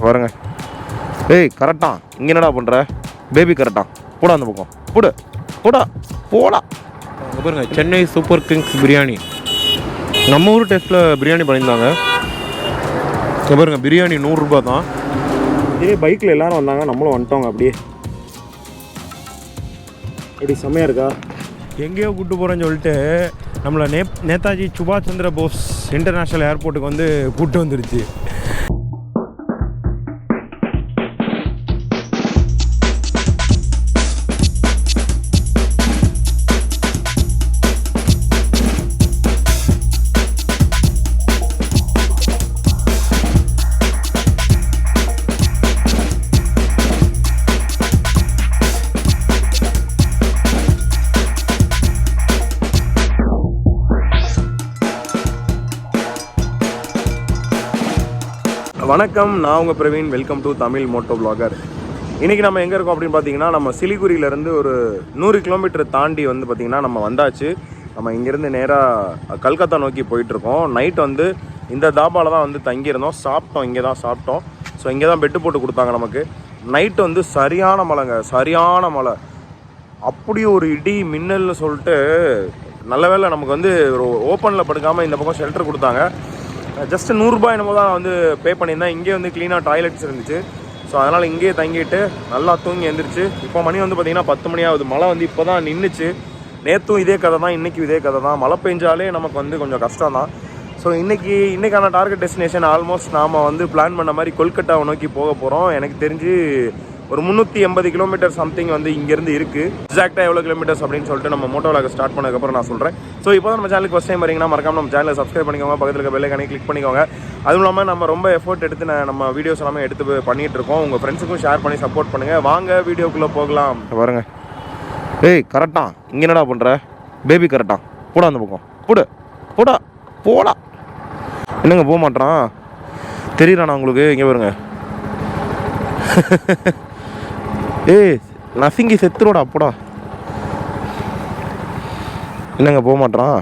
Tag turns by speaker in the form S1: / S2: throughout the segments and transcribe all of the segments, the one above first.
S1: பாருங்க. ஏய் கரெக்டா, இங்கே என்னடா பண்ணுற? பேபி கரெக்டா, போடா அந்த பக்கம், போடு போடா போடா. அங்கே பாருங்க, சென்னை சூப்பர் கிங்ஸ் பிரியாணி. நம்ம ஊர் டேஸ்ட்டில் பிரியாணி பண்ணியிருந்தாங்க. இங்கே பாருங்க, பிரியாணி 100 ரூபா தான். இதே பைக்கில் எல்லோரும் வந்தாங்க, நம்மளும் வந்துட்டோங்க. அப்படியே எப்படி செம்மையாக இருக்கா? எங்கேயோ கூப்பிட்டு போகிறேன்னு சொல்லிட்டு நம்மளை நேதாஜி சுபாஷ் சந்திர போஸ் இன்டர்நேஷ்னல் ஏர்போர்ட்டுக்கு வந்து கூப்பிட்டு வந்துருச்சு. வணக்கம், நான் உங்கள் Praveen. Welcome to Tamil moto blogger. இன்றைக்கி நம்ம எங்கே இருக்கோம் அப்படின்னு பார்த்தீங்கன்னா, நம்ம சிலிகுரியிலேருந்து ஒரு 100 கிலோமீட்டர் தாண்டி வந்து பார்த்திங்கன்னா நம்ம வந்தாச்சு. நம்ம இங்கேருந்து நேராக கல்கத்தா நோக்கி போயிட்டுருக்கோம். நைட் வந்து இந்த தாபாவில் தான் வந்து தங்கியிருந்தோம், சாப்பிட்டோம். இங்கே தான் சாப்பிட்டோம். ஸோ இங்கே தான் பெட்டு போட்டு கொடுத்தாங்க நமக்கு. நைட்டு வந்து சரியான மழைங்க, சரியான மழை. அப்படி ஒரு இடி மின்னல்னு சொல்லிட்டு நல்ல வேளை நமக்கு வந்து ஒரு ஓப்பனில் படுக்காமல் இந்த பக்கம் ஷெல்டர் கொடுத்தாங்க. ஜஸ்ட் 100 ரூபாய் என்னமோ தான் வந்து பே பண்ணியிருந்தேன். இங்கே வந்து க்ளீனாக டாய்லெட்ஸ் இருந்துச்சு. ஸோ அதனால் இங்கேயே தங்கிட்டு நல்லா தூங்கி எழுந்திரிச்சு. இப்போ மணி வந்து பார்த்திங்கன்னா 10 மணி ஆகுது. மழை வந்து இப்போ தான் நின்றுச்சு. நேற்றும் இதே கதை தான், இன்றைக்கும் இதே கதை தான். மழை பெஞ்சாலே நமக்கு வந்து கொஞ்சம் கஷ்டம் தான். ஸோ இன்றைக்கான டார்கெட் டெஸ்டினேஷன் ஆல்மோஸ்ட் நாம் வந்து பிளான் பண்ண மாதிரி கொல்கட்டாவை நோக்கி போக போகிறோம். எனக்கு தெரிஞ்சு ஒரு 380 கிலோமீட்டர் சம்திங் வந்து இங்கேருந்து இருக்குது. எக்ஸாக்டாக எவ்வளோ கிலோமீட்டர்ஸ் அப்படின்னு சொல்லிட்டு நம்ம மோட்டோ விளாக் ஸ்டார்ட் பண்ணதுக்கப்புறம் நான் சொல்கிறேன். ஸோ இப்போ தான் நம்ம சேனலுக்கு ஃபஸ்ட் டைம் வரீங்கன்னா மறக்காம நம்ம சேனலை சப்ஸ்கிரைப் பண்ணிக்கோங்க, பக்கத்தில் இருக்க பெல் ஐகானை கிளிக் பண்ணிக்கோங்க. அதுவும் இல்லாமல் நம்ம ரொம்ப எஃபோர்ட் எடுத்து நம்ம வீடியோஸ் எல்லாமே எடுத்து பண்ணிகிட்டு இருக்கோம். உங்கள் ஃப்ரெண்ட்ஸுக்கும் ஷேர் பண்ணி சப்போர்ட் பண்ணுங்கள். வாங்க வீடியோக்குள்ளே போகலாம். பாருங்க. ஏய் கரெக்டா, இங்கே என்னடா பண்ணுற? பேபி கரெக்டா, போடா அந்த பக்கம், போடு போடா போடா. என்னங்க போக மாட்டான் தெரியுறாண்ணா உங்களுக்கு? இங்கே பாருங்க. ஏய் நசிங்கி செத்துரோடா, போடா. என்னங்க போக மாட்டான்?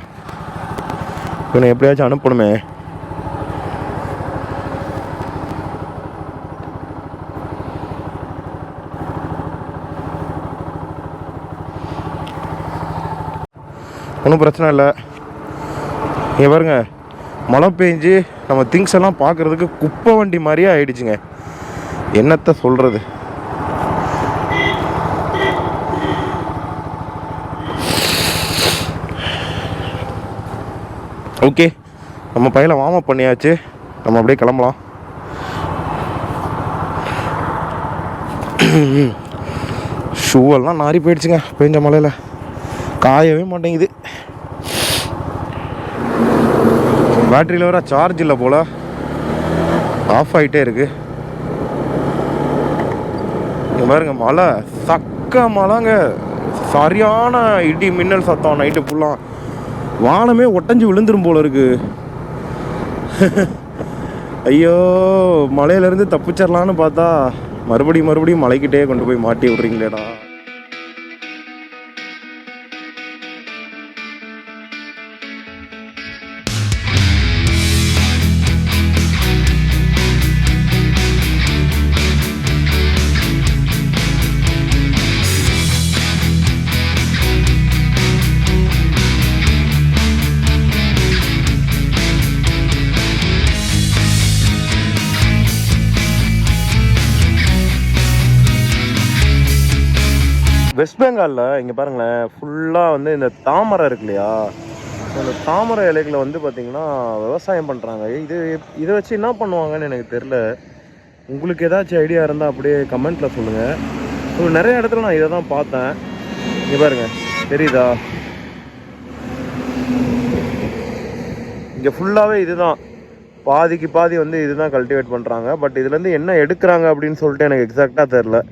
S1: இவனை எப்படியாச்சும் அனுப்பணுமே. ஒன்றும் பிரச்சனை இல்லை. இங்கே பாருங்க, மழை பெஞ்சு நம்ம திங்ஸ் எல்லாம் பார்க்குறதுக்கு குப்பை வண்டி மாதிரியே ஆயிடுச்சுங்க. என்னத்தை சொல்கிறது? ஓகே, நம்ம பையில வார்ம் அப் பண்ணியாச்சு. நம்ம அப்படியே கிளம்பலாம். ஷூவெல்லாம் நாரி போயிடுச்சுங்க பெஞ்ச மழையில், காயவே மாட்டேங்குது. பேட்டரியில் வர சார்ஜ் இல்லை போல், ஆஃப் ஆகிட்டே இருக்குது. இங்கே பாருங்க, மழை சக்க மழைங்க. சரியான இடி மின்னல் சத்தம். நைட்டு ஃபுல்லாக வானமே ஒட்டஞ்சி விழுந்துரும் போல இருக்கு. ஐயோ, மலையிலேருந்து தப்பிச்சிடலான்னு பார்த்தா மறுபடியும் மலைக்கிட்டே கொண்டு போய் மாட்டி விட்றீங்களேடா. வெஸ்ட் பெங்காலில் இங்கே பாருங்களேன், ஃபுல்லாக வந்து இந்த தாமரை இருக்கு இல்லையா, அந்த தாமரை இலைகளை வந்து பார்த்திங்கன்னா விவசாயம் பண்ணுறாங்க. இதை வச்சு என்ன பண்ணுவாங்கன்னு எனக்கு தெரில. உங்களுக்கு ஏதாச்சும் ஐடியா இருந்தால் அப்படியே கமெண்ட்டில் சொல்லுங்கள். நிறைய இடத்துல நான் இதை தான் பார்த்தேன். இங்கே பாருங்கள், தெரியுதா? இங்கே ஃபுல்லாகவே இதுதான், பாதிக்கு பாதி வந்து இதுதான் கல்டிவேட் பண்ணுறாங்க. பட் இதுலேருந்து என்ன எடுக்கிறாங்க அப்படின்னு சொல்லிட்டு எனக்கு எக்ஸாக்டாக தெரில.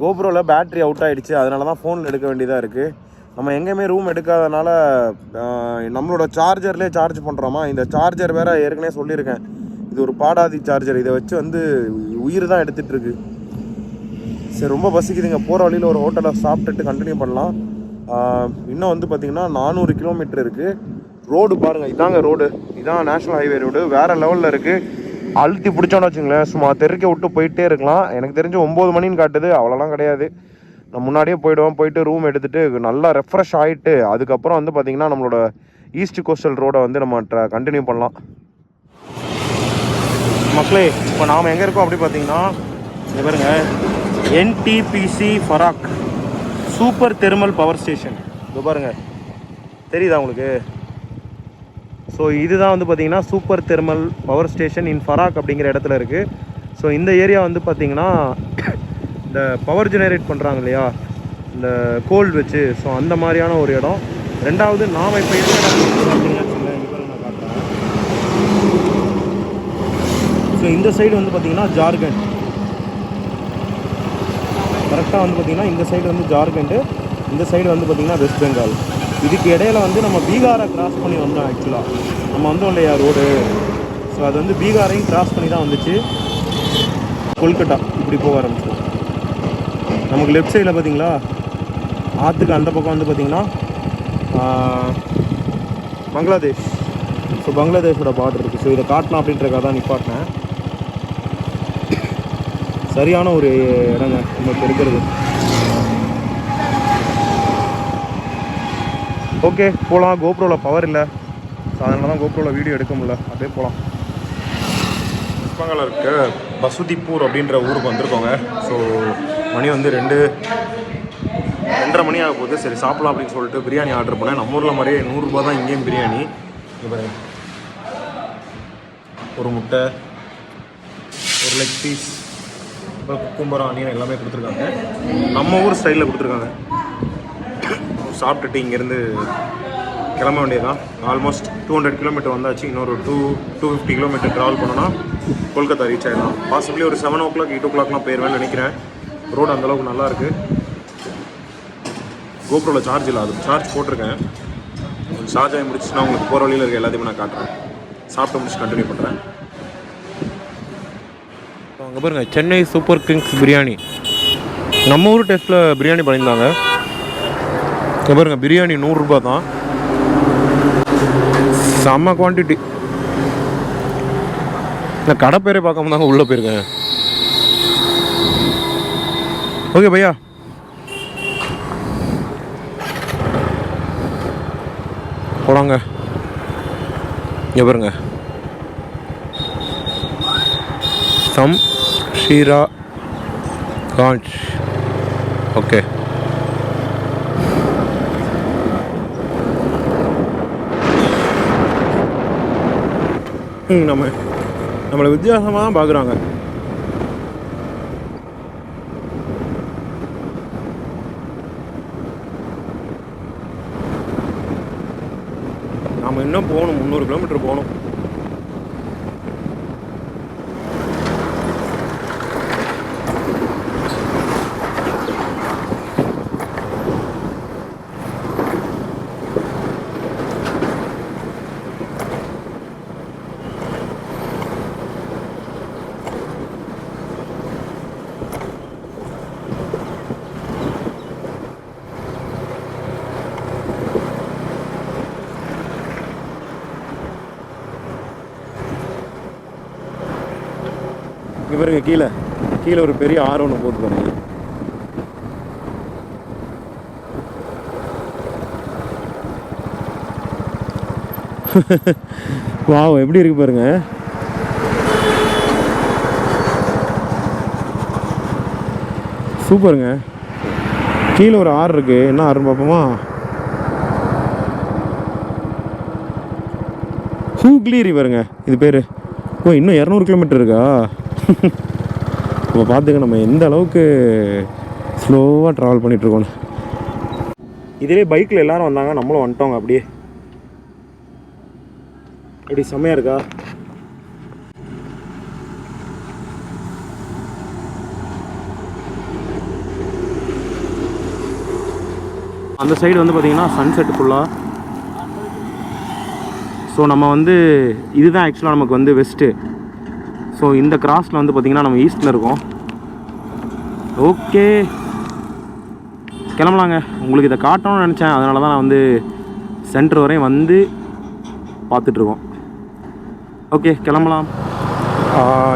S1: கோப்ரோவில் பேட்ரி அவுட் ஆகிடுச்சு, அதனால தான் ஃபோனில் எடுக்க வேண்டியதாக இருக்குது. நம்ம எங்கேயுமே ரூம் எடுக்காதனால நம்மளோட சார்ஜர்லேயே சார்ஜ் பண்ணுறோமா. இந்த சார்ஜர் வேறு ஏற்கனவே சொல்லியிருக்கேன், இது ஒரு பாடாதி சார்ஜர். இதை வச்சு வந்து உயிர் தான் எடுத்துகிட்ருக்கு. சரி, ரொம்ப பசிக்குதுங்க. போகிற வழியில் ஒரு ஹோட்டலில் சாப்பிட்டுட்டு கண்டினியூ பண்ணலாம். இன்னும் வந்து பார்த்திங்கன்னா 400 கிலோமீட்டர் இருக்குது. ரோடு பாருங்கள், இதாங்க ரோடு, இதான் நேஷ்னல் ஹைவே ரோடு. வேறு லெவலில் இருக்குது. அழுத்தி பிடிச்சோன்னு வச்சுங்களேன் சும்மா தெருக்க விட்டு போயிட்டே இருக்கலாம். எனக்கு தெரிஞ்சு 9 மணின்னு காட்டுது, அவ்வளோலாம் கிடையாது. நான் முன்னாடியே போயிட்டு ரூம் எடுத்துகிட்டு நல்லா ரெஃப்ரெஷ் ஆகிட்டு அதுக்கப்புறம் வந்து பார்த்திங்கன்னா நம்மளோட ஈஸ்ட் கோஸ்டல் ரோடை வந்து நம்ம கண்டினியூ பண்ணலாம். மக்களே இப்போ நாம் எங்கே இருக்கோம் அப்படி பார்த்தீங்கன்னா இங்கே பாருங்க, NTPC Farakka super thermal power station. இது பாருங்கள், தெரியுதா உங்களுக்கு? ஸோ இதுதான் வந்து பார்த்திங்கன்னா super thermal power station in Farakka அப்படிங்கிற இடத்துல இருக்குது. ஸோ இந்த ஏரியா வந்து பார்த்திங்கன்னா இந்த பவர் ஜெனரேட் பண்ணுறாங்க இல்லையா, இந்த கோல் வச்சு, ஸோ அந்த மாதிரியான ஒரு இடம். ரெண்டாவது நாம் இப்போ பார்த்தீங்கன்னா நான் காட்டுறேன். ஸோ இந்த சைடு வந்து பார்த்திங்கன்னா ஜார்க்கண்ட், கரெக்டாக வந்து பார்த்திங்கன்னா இந்த சைடு வந்து ஜார்க்கண்டு, இந்த சைடு வந்து பார்த்திங்கன்னா வெஸ்ட் பெங்கால். இதுக்கு இடையில வந்து நம்ம பீகாரை கிராஸ் பண்ணி வந்தோம். ஆக்சுவலாக நம்ம வந்தோம் இல்லையா ரோடு, ஸோ அது வந்து பீகாரையும் கிராஸ் பண்ணி தான் வந்துச்சு கொல்கட்டா இப்படி போக ஆரம்பிச்சோம். நமக்கு லெஃப்ட் சைடில் பார்த்திங்களா ஆற்றுக்கு அந்த பக்கம் வந்து பார்த்திங்கன்னா பங்களாதேஷ். ஸோ பங்களாதேஷோட பார்டர் இருக்குது. ஸோ இதை காட்டலாம் அப்படின்றக்காக தான் நிப்பாட்டினேன். சரியான ஒரு இடங்க நமக்கு இருக்கிறது. ஓகே போகலாம். கோப்ரோவில் பவர் இல்லை, ஸோ அதனால தான் கோப்ரோவில் வீடியோ எடுக்க முடியல. அப்படியே போகலாம். வெஸ்ட் பெங்காலில் இருக்க பசுதிப்பூர் அப்படின்ற ஊருக்கு வந்திருக்கோங்க. ஸோ மணி வந்து 2:30 மணி ஆக போகுது. சரி சாப்பிடலாம் அப்படின்னு சொல்லிட்டு பிரியாணி ஆர்டர் பண்ணேன். நம்ம ஊரில் மாதிரியே 100 ரூபா தான் இங்கேயும் பிரியாணி. இப்போ ஒரு முட்டை, ஒரு லெக் பீஸ், அப்புறம் குக்கும்பரம், ஆனியன் எல்லாமே கொடுத்துருக்காங்க. நம்ம ஊர் ஸ்டைலில் கொடுத்துருக்காங்க. சாப்பிட்டுட்டு இங்கேருந்து கிளம்ப வேண்டியதான். ஆல்மோஸ்ட் 200 கிலோமீட்டர் வந்தாச்சு. இன்னொரு 250 கிலோமீட்டர் ட்ராவல் பண்ணோன்னா கொல்கத்தா ரீச் ஆகிடலாம். பாசிபிளி ஒரு 7 o'clock 8 o'clockலாம் போயிடுவேன்னு நினைக்கிறேன். ரோடு அந்தளவுக்கு நல்லாயிருக்கு. கோப்ரோவில் சார்ஜ் இல்லை, அது சார்ஜ் போட்டிருக்கேன். சார்ஜ் ஆகி முடிச்சுன்னா உங்களுக்கு போகிற வழியில் இருக்க எல்லாத்தையுமே நான் காட்டுறேன். சாப்பிட்டு முடிச்சு கண்டினியூ பண்ணுறேன். அங்கே பாருங்கள், சென்னை சூப்பர் கிங்ஸ் பிரியாணி. நம்ம ஊர் டேஸ்ட்டில் பிரியாணி பண்ணியிருந்தாங்க. இங்கே பாருங்கள், பிரியாணி 100 ரூபா தான். செம்ம குவான்டிட்டி. நான் கடை பேரே பார்க்காம தாங்க உள்ளே போயிருக்கேன். ஓகே பையா, போலாங்க. இங்கே பாருங்க, சம் ஷீரா காஞ்ச். ஓகே, நம்மளை வித்தியாசமாக தான் பார்க்குறாங்க. நம்ம இன்னும் போகணும், 300 கிலோமீட்டர் போகணும். இவருங்க கீழே ஒரு பெரிய ஆறு ஒன்று போட்டு பாருங்க. வாவ், எப்படி இருக்கு பாருங்க. சூப்பருங்க. கீழே ஒரு ஆறு இருக்கு. என்ன ஆறுன்னு பார்ப்போமா? ஹூக்லி ரிவருங்க இது பேர். ஓ, இன்னும் 200 கிலோமீட்டர் இருக்கா? இப்போ பார்த்துங்க நம்ம எந்த அளவுக்கு ஸ்லோவாக ட்ராவல் பண்ணிகிட்ருக்கோன்னு. இதிலே பைக்கில் எல்லோரும் வந்தாங்க, நம்மளும் வந்துட்டோங்க. அப்படியே அப்படி செம்மையாக இருக்கா? அந்த சைடு வந்து பார்த்திங்கன்னா சன்செட் ஃபுல்லாக. ஸோ நம்ம வந்து இதுதான் ஆக்சுவலாக நமக்கு வந்து வெஸ்ட்டு. ஸோ இந்த கிராஸில் வந்து பார்த்திங்கன்னா நம்ம ஈஸ்ட்டில் இருக்கோம். ஓகே, கிளம்பலாங்க. உங்களுக்கு இதை காட்டணும்னு நினச்சேன், அதனால தான் நான் வந்து சென்டர் வரையும் வந்து பார்த்துட்ருக்கோம். ஓகே, கிளம்பலாம்.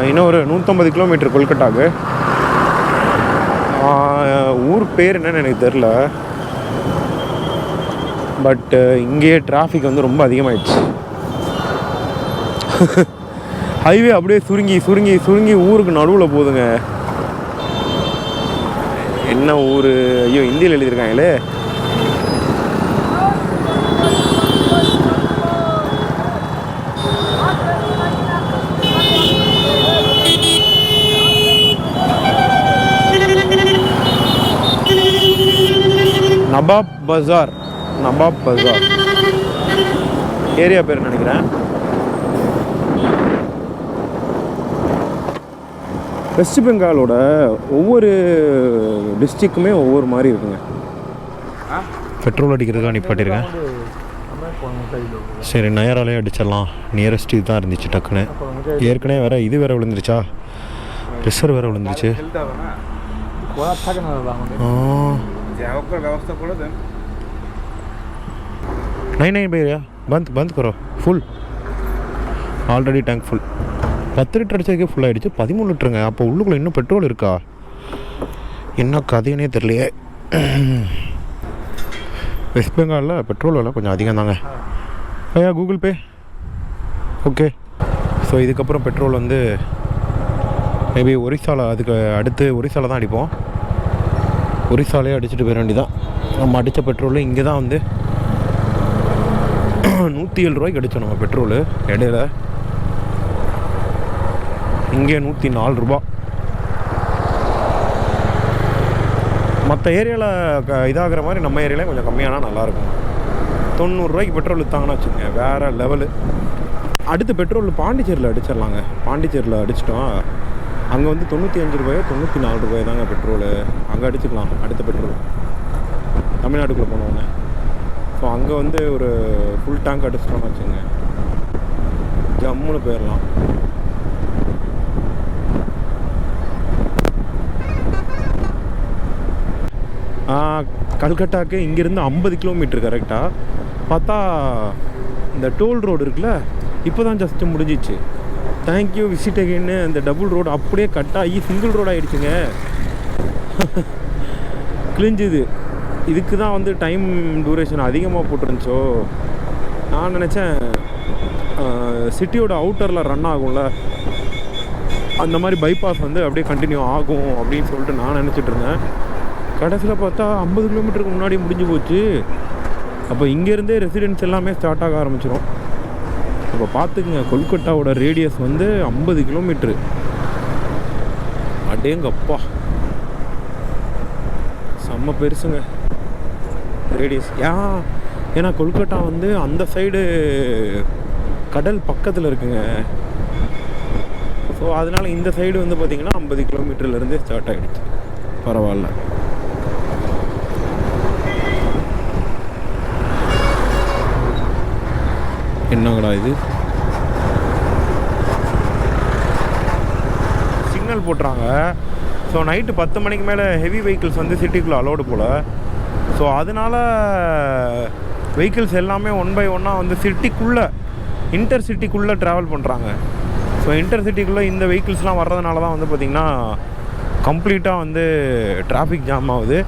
S1: இன்னும் ஒரு 150 கிலோமீட்டர் கொல்கட்டாவுக்கு. ஊர் பேர் என்னன்னு எனக்கு தெரில. பட்டு இங்கேயே டிராஃபிக் வந்து ரொம்ப அதிகமாகிடுச்சு. ஹைவே அப்படியே சுருங்கி சுருங்கி சுருங்கி ஊருக்கு நடுவில் போகுதுங்க. என்ன ஊர்? ஐயோ, ஹிந்தியில் எழுதியிருக்காங்களே. நவாப் பஜார். நவாப் பஜார் ஏரியா பேர் நினைக்கிறேன். வெஸ்ட் பெங்காலோட ஒவ்வொரு டிஸ்ட்ரிக்குமே ஒவ்வொரு மாதிரி இருக்குங்க. பெட்ரோல் அடிக்கிறதுக்காக நிப்பாட்டியிருக்கேன். சரி, நயராலே அடிச்சிடலாம். நியரஸ்ட் இதுதான் இருந்துச்சு. டக்குன்னு ஏற்கனவே வேறு இது வேறு விழுந்துருச்சா, ரிசர்வ் வேறு விழுந்துருச்சு. नहीं भैया बंद बंद करो. Full already tank full. 10 litre அடிச்சதுக்கே ஃபுல் ஆகிடுச்சு. 13 லிட்டருங்க. அப்போ உள்ளுக்குள்ளே இன்னும் பெட்ரோல் இருக்கா? என்ன கதையினே தெரியலையே. வெஸ்ட் பெங்காலில் பெட்ரோல் விலை கொஞ்சம் அதிகம் தாங்க. ஐயா கூகுள் பே. ஓகே. ஸோ இதுக்கப்புறம் பெட்ரோல் வந்து மேபி ஒரிசாவில், அதுக்கு அடுத்து ஒரிசாவில் தான் அடிப்போம். ஒரிசாலே அடிச்சுட்டு போயிட வேண்டியதான். நம்ம அடித்த பெட்ரோலு இங்கே தான் வந்து 107 ரூபாய்க்கு அடித்தோம் நம்ம பெட்ரோலு. இடையில இங்கே 104 ரூபா. மற்ற ஏரியாவில் இதாகிற மாதிரி நம்ம ஏரியாவில் கொஞ்சம் கம்மியானா நல்லாயிருக்கும். 90 ரூபாய்க்கு பெட்ரோல் விற்றாங்கன்னு வச்சுக்கோங்க, வேறு லெவலு. அடுத்த பெட்ரோல் பாண்டிச்சேரியில் அடிச்சிடலாங்க. பாண்டிச்சேரியில் அடிச்சிட்டோம். அங்கே வந்து 95 ரூபாயோ 94 ரூபாய் தாங்க பெட்ரோலு. அங்கே அடிச்சுக்கலாம் அடுத்த பெட்ரோல். தமிழ்நாட்டுக்குள்ளே போனோங்க. ஸோ அங்கே வந்து ஒரு ஃபுல் டேங்க் அடிச்சிட்டோம்னு வச்சுங்க, ஜம்முன்னு போயிடலாம். கல்கட்டாவுக்கு இங்கேருந்து 50 கிலோமீட்டர் கரெக்டாக. பார்த்தா இந்த டோல் ரோடு இருக்குல்ல, இப்போ தான் ஜஸ்ட்டு முடிஞ்சிச்சு. தேங்க்யூ விசிட் அகைன்னு அந்த டபுள் ரோடு அப்படியே கட்டாகி சிங்கிள் ரோடு ஆகிடுச்சுங்க. கிழிஞ்சுது. இதுக்கு தான் வந்து டைம் டூரேஷன் அதிகமாக போட்டுருந்துச்சோ. நான் நினச்சேன் சிட்டியோட அவுட்டரில் ரன் ஆகும்ல, அந்த மாதிரி பைபாஸ் வந்து அப்படியே கண்டினியூ ஆகும் அப்படின்னு சொல்லிட்டு நான் நினச்சிட்டு இருந்தேன். கடைசியில் பார்த்தா 50 கிலோமீட்டருக்கு முன்னாடி முடிஞ்சு போச்சு. அப்போ இங்கேருந்தே ரெசிடென்ஸ் எல்லாமே ஸ்டார்ட் ஆக ஆரம்பிச்சிடும். இப்போ பார்த்துக்குங்க, கொல்கட்டாவோட ரேடியஸ் வந்து 50 கிலோமீட்ரு. அடேங்கப்பா, செம்ம பெருசுங்க ரேடியஸ். ஏன்னா கொல்கட்டா வந்து அந்த சைடு கடல் பக்கத்தில் இருக்குங்க. ஸோ அதனால் இந்த சைடு வந்து பார்த்திங்கன்னா 50 கிலோமீட்டர்லேருந்தே ஸ்டார்ட் ஆகிடுச்சு. பரவாயில்ல. என்னங்கடா இது, சிக்னல் போட்டுறாங்க. ஸோ நைட்டு 10 மணிக்கு மேலே ஹெவி வெஹிக்கிள்ஸ் வந்து சிட்டிக்குள்ளே அலோடு போல். ஸோ அதனால் வெஹிக்கிள்ஸ் எல்லாமே 1 by 1 வந்து சிட்டிக்குள்ளே, இன்டர் சிட்டிக்குள்ளே ட்ராவல் பண்ணுறாங்க. ஸோ இன்டர் சிட்டிக்குள்ளே இந்த வெஹிக்கிள்ஸ்லாம் வர்றதுனால தான் வந்து பார்த்திங்கன்னா கம்ப்ளீட்டாக வந்து டிராஃபிக் ஜாம் ஆகுது.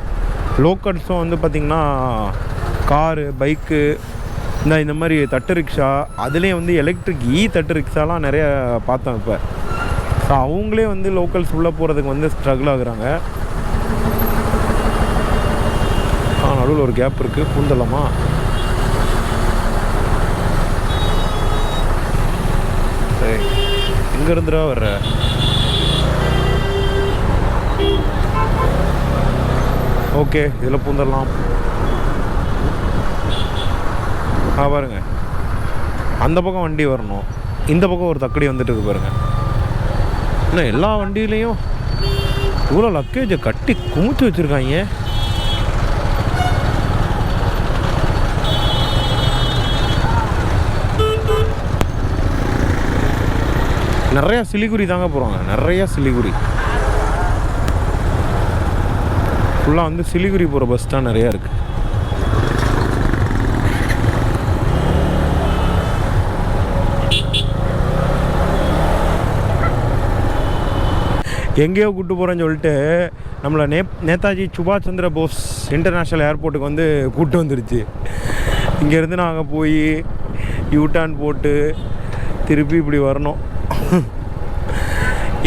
S1: லோக்கல்ஸும் வந்து பார்த்திங்கன்னா காரு, பைக்கு, இந்த மாதிரி தட்டு ரிக்ஷா, அதுலேயும் வந்து எலக்ட்ரிக் தட்டு ரிக்ஷாலாம் நிறைய பார்த்தோம் இப்போ. ஸோ அவங்களே வந்து லோக்கல்ஸ் உள்ளே போகிறதுக்கு வந்து ஸ்ட்ரகிள் ஆகுறாங்க. நடுவில் ஒரு கேப் இருக்குது, பூந்தலாமா? சரி, எங்கேருந்துடா வர்ற? ஓகே, இதில் பூந்தரலாம். பாருங்க, அந்த பக்கம் வண்டி வரணும், இந்த பக்கம் ஒரு தக்கடி வந்துட்டு இருக்கு பாருங்க. இன்னும் எல்லா வண்டியிலையும் இவ்வளோ லக்கேஜை கட்டி குமிச்சு வச்சுருக்காங்க. நிறையா சிலிகுரி தாங்க போகிறாங்க, நிறையா சிலிகுரி. ஃபுல்லாக வந்து சிலிகுரி போகிற பஸ் தான் நிறையா இருக்குது. எங்கேயோ கூப்பிட்டு போகிறேன்னு சொல்லிட்டு நம்மளை நேதாஜி சுபாஷ் சந்திர போஸ் இன்டர்நேஷ்னல் ஏர்போர்ட்டுக்கு வந்து கூப்பிட்டு வந்துருச்சு. இங்கேருந்து நாங்கள் போய் யூட்டர்ன் போட்டு திருப்பி இப்படி வரணும்.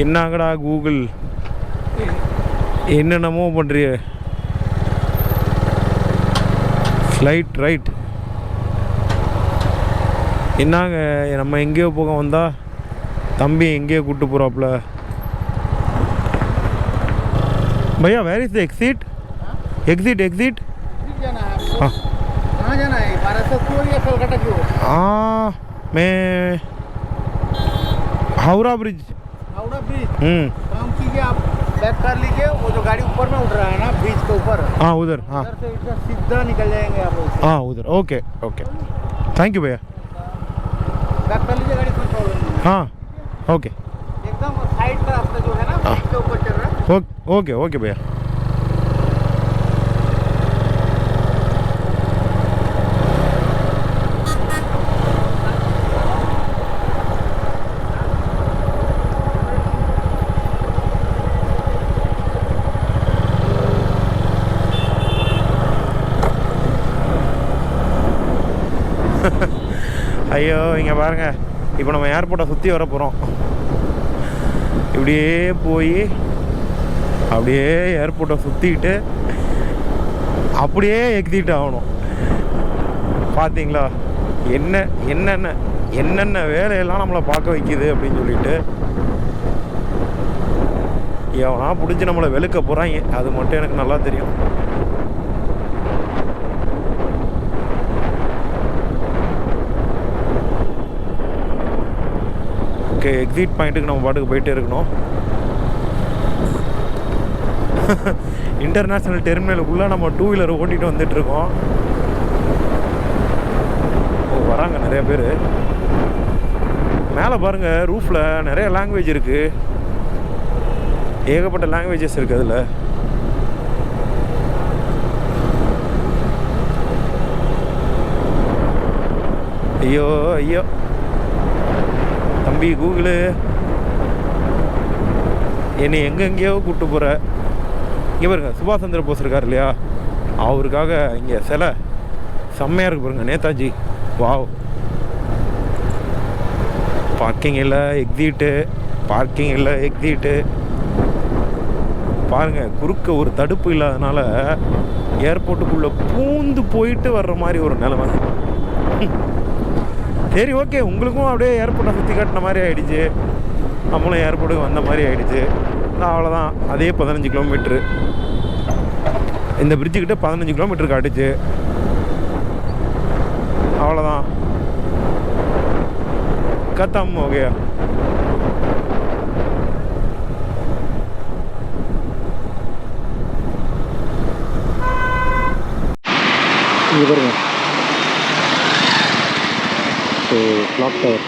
S1: என்னங்கடா கூகுள் என்னென்னமோ பண்ணுறிய. ஃப்ளைட் ரைட் என்னங்க நம்ம எங்கேயோ போக வந்தால் தம்பி எங்கேயோ கூப்பிட்டு போகிறாப்புல. भैया where is the exit? Exit हाँ मैं हावड़ा ब्रिज
S2: काम कीजिए, आप बैक कर लीजिए, वो जो गाड़ी ऊपर में उठ रहा है ना ब्रिज के ऊपर,
S1: हाँ उधर, हाँ
S2: उधर से इधर सीधा निकल जाएंगे आप उससे।
S1: हाँ उधर ओके ओके थैंक यू भैया।
S2: बैक कर लीजिए गाड़ी, कोई प्रॉब्लम नहीं।
S1: हाँ ओके
S2: एकदम साइड का रास्ता जो है ना ब्रिज के ऊपर चल रहा है।
S1: ओके ओके भैया। ஐயோ இங்கே பாருங்கள், இப்போ நம்ம ஏர்போர்ட்டை சுற்றி வர போகிறோம். இப்படியே போய் அப்படியே ஏர்போர்ட்டை சுற்றிக்கிட்டு அப்படியே எக்ஸிட் ஆகணும். பார்த்தீங்களா என்னென்ன வேலையெல்லாம் நம்மளை பார்க்க வைக்கிது அப்படின்னு சொல்லிட்டு. எவனா பிடிச்சி நம்மளை வெளுக்க போகிறாங்க, அது மட்டும் எனக்கு நல்லா தெரியும். ஓகே எக்ஸிட் பாயிண்ட்டுக்கு நம்ம பாட்டுக்கு போயிட்டே இருக்கணும். இன்டர்நேஷ்னல் டெர்மினலுக்குள்ளே நம்ம 2 வீலர் ஓட்டிகிட்டு வந்துட்டுருக்கோம். வராங்க நிறைய பேர். மேலே பாருங்கள் ரூஃபில் நிறைய லாங்குவேஜ் இருக்குது, ஏகப்பட்ட லாங்குவேஜஸ் இருக்குது அதில். ஐயோ ஐயோ தம்பி கூகுளு என்னை எங்கெங்கேயோ கூப்பிட்டு போகிற. இங்கே பாருங்க சுபாஷ் சந்திர போஸ் இருக்கார் இல்லையா, அவருக்காக இங்கே சிலை செம்மையாக இருக்கு பாருங்க, நேதாஜி. வாவ். பார்க்கிங் இல்லை எக்ஸிட்டு பாருங்கள். குறுக்க ஒரு தடுப்பு இல்லாதனால ஏர்போர்ட்டுக்குள்ளே பூந்து போயிட்டு வர்ற மாதிரி ஒரு நிலைமை. சரி ஓகே, உங்களுக்கும் அப்படியே ஏர்போர்ட்டை சுற்றி காட்டின மாதிரி ஆகிடுச்சு, நம்மளும் ஏர்போர்ட்டுக்கு வந்த மாதிரி ஆகிடுச்சு. அவ்வளோதான். அதே 15 கிலோமீட்ரு இந்த பிரிட்ஜுக்கிட்ட 15 கிலோமீட்டருக்கு காட்டுச்சு. அவ்வளோதான், கத்தம் ஓகே. இங்கே பாருங்க, ஸோ கிளாக் டவர்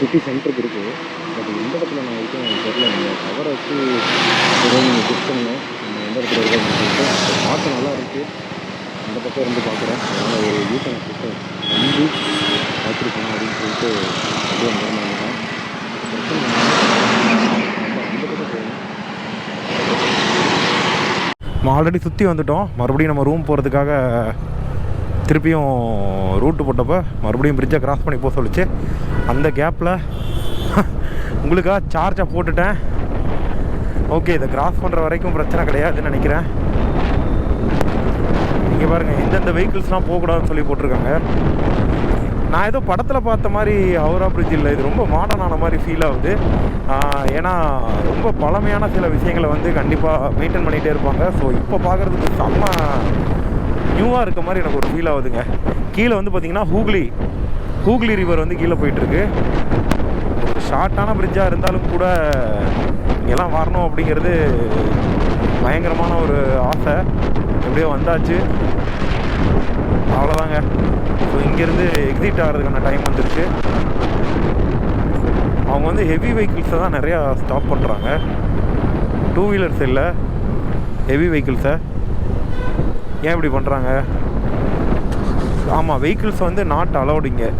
S1: சிட்டி சென்டருக்கு இருக்குது. பட் எந்த இடத்துல நான் இருக்கேன் எனக்கு தெரியல. நீங்கள் கவரை வச்சு ஏதோ நீங்கள் புக் பண்ணணும், நம்ம எந்த இடத்துல இருக்கோம் சொல்லிட்டு பார்க்க நல்லா இருக்குது. அந்த பக்கம் இருந்து பார்க்குறேன், அதனால் ஒரு யூட்டனை கிட்ட வந்து பார்த்துருக்கணும் அப்படின்னு சொல்லிட்டு அப்படியே வந்துருந்தாங்க. அந்த பக்கம் போகணும். நம்ம ஆல்ரெடி சுற்றி வந்துட்டோம். மறுபடியும் நம்ம ரூம் போகிறதுக்காக திருப்பியும் ரூட்டு போட்டப்போ மறுபடியும் பிரிட்ஜை கிராஸ் பண்ணி போக சொல்லிச்சு. அந்த கேப்பில் உங்களுக்காக சார்ஜை போட்டுட்டேன். ஓகே, இதை கிராஸ் பண்ணுற வரைக்கும் பிரச்சனை கிடையாதுன்னு நினைக்கிறேன். இங்கே பாருங்கள் எந்தெந்த வெஹிக்கிள்ஸ்லாம் போகக்கூடாதுன்னு சொல்லி போட்டிருக்காங்க. நான் ஏதோ படத்தில் பார்த்த மாதிரி ஹவுரா பிரிட்ஜ் இல்லை, இது ரொம்ப மாடர்னான மாதிரி ஃபீல் ஆகுது. ஏன்னா ரொம்ப பழமையான சில விஷயங்களை வந்து கண்டிப்பாக மெயின்டைன் பண்ணிகிட்டே இருப்பாங்க. ஸோ இப்போ பார்க்குறதுக்கு செம்ம நியூவாக இருக்க மாதிரி எனக்கு ஒரு ஃபீல் ஆகுதுங்க. கீழே வந்து பார்த்திங்கன்னா ஹூக்ளி ரிவர் வந்து கீழே போயிட்டுருக்கு. ஒரு ஷார்ட்டான பிரிட்ஜாக இருந்தாலும் கூட இங்கெல்லாம் வரணும் அப்படிங்கிறது பயங்கரமான ஒரு ஆசை. எப்படியோ வந்தாச்சு, அவ்வளோதாங்க. ஸோ இங்கேருந்து எக்ஸிட் ஆகிறதுக்கான டைம் வந்துருச்சு. அவங்க வந்து ஹெவி வெஹிக்கிள்ஸை தான் நிறையா ஸ்டாப் பண்ணுறாங்க, 2 வீலர்ஸ் இல்லை, ஹெவி வெஹிக்கிள்ஸை. ஏன் இப்படி பண்ணுறாங்க? ஆமாம், வெஹிக்கிள்ஸ் வந்து நாட் அலௌடு இங்கே,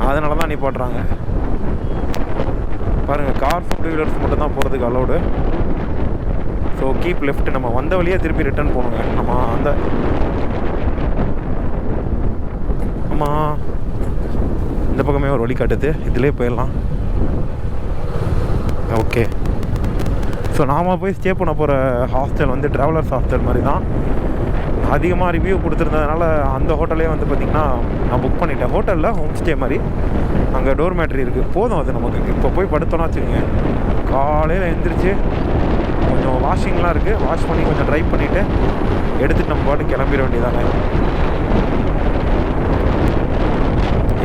S1: அதனால தான் நிப்பாட்டுறாங்க.
S3: பாருங்கள், கார்ஸ் டூ வீலர்ஸ் மட்டும் தான் போகிறதுக்கு அலோடு. So keep left. நம்ம வந்த வழியாக திருப்பி ரிட்டர்ன் போகணுங்க. நம்ம அந்த ஆமாம், இந்த பக்கமே ஒரு வழி காட்டுது, இதிலே போயிடலாம். ஓகே. ஸோ நாம் போய் ஸ்டே பண்ண போகிற ஹாஸ்டல் வந்து ட்ராவலர்ஸ் ஹாஸ்டல் மாதிரி தான். அதிகமாக ரிவ்யூ கொடுத்துருந்ததுனால அந்த ஹோட்டலே வந்து பார்த்திங்கன்னா நான் புக் பண்ணிட்டேன். ஹோட்டலில் ஹோம் ஸ்டே மாதிரி, அங்கே டோர் மேட்ரி இருக்குது. போதும் அது நமக்கு. இப்போ போய் படுத்தோன்னா வச்சுக்கோங்க, காலையில் எழுந்திரிச்சு கொஞ்சம் வாஷிங்லாம் இருக்குது, வாஷ் பண்ணி கொஞ்சம் ட்ரை பண்ணிவிட்டு எடுத்துகிட்டு நம்ம பாட்டு கிளம்பிட வேண்டியதானே.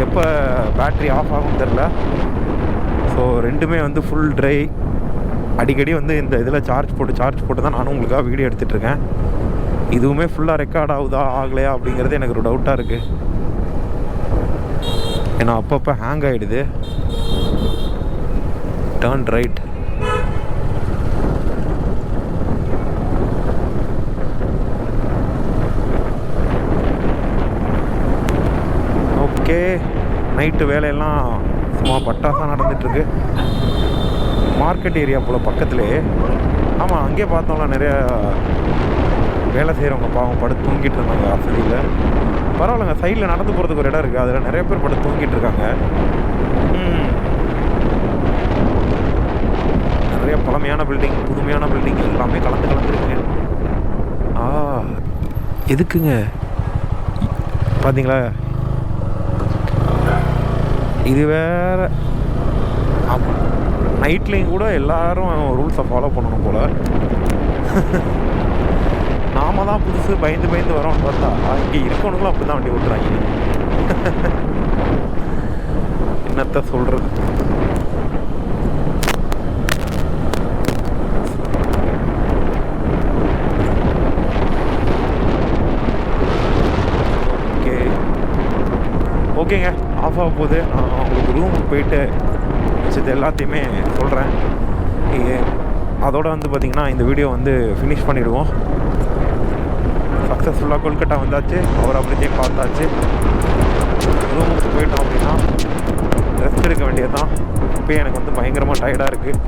S3: எப்போ பேட்ரி ஆஃப் ஆகும் தெரில. ஸோ ரெண்டுமே வந்து ஃபுல் ட்ரை. அடிக்கடி வந்து இந்த இதில் சார்ஜ் போட்டு தான் நானும் உங்களுக்காக வீடியோ எடுத்துகிட்ருக்கேன். இதுவுமே ஃபுல்லாக ரெக்கார்ட் ஆகுதா ஆகலையா அப்படிங்கிறது எனக்கு ஒரு டவுட்டாக இருக்குது. ஏன்னா அப்பப்போ ஹேங் ஆகிடுது. Turn right. ஓகே. நைட்டு வேலையெல்லாம் சும்மா பட்டாசாக நடந்துகிட்ருக்கு. மார்க்கெட் ஏரியா போல் பக்கத்துலேயே. ஆமாம், அங்கேயே பார்த்தோம்னா நிறையா வேலை செய்கிறவங்க பாவம் படுத்து தூங்கிட்டு இருந்தாங்க வசதியில். பரவாயில்லைங்க, சைடில் நடந்து போகிறதுக்கு ஒரு இடம் இருக்குது, அதில் நிறைய பேர் படுத்து தூங்கிட்டு இருக்காங்க. நிறைய பழமையான பில்டிங், புதுமையான பில்டிங் எல்லாமே கலந்துருக்குங்க. எதுக்குங்க பார்த்தீங்களா, இது வேறு. நைட்லேயும் கூட எல்லாரும் ரூல்ஸை ஃபாலோ பண்ணணும் போல். நாம தான் புதுசு பயந்து வரோம்னு பார்த்தா இங்கே இருக்கவனுங்களும் அப்படி தான் வண்டி ஓட்டுறாங்க. என்னத்த சொல்கிறது. ஓகேங்க, ஆஃப் ஆக போகுது. நான் உங்களுக்கு ரூமுக்கு போயிட்டு வச்சது எல்லாத்தையுமே சொல்கிறேன். அதோடு வந்து பார்த்திங்கன்னா இந்த வீடியோ வந்து ஃபினிஷ் பண்ணிவிடுவோம். சக்ஸஸ்ஃபுல்லாக கொல்கட்டா வந்தாச்சு, அவர் அப்படித்தையும் பார்த்தாச்சு. ரூமுக்கு போயிட்டோம் அப்படின்னா ரெஸ்ட் எடுக்க வேண்டியது தான். இப்போயே எனக்கு வந்து பயங்கரமாக டயர்டாக இருக்குது.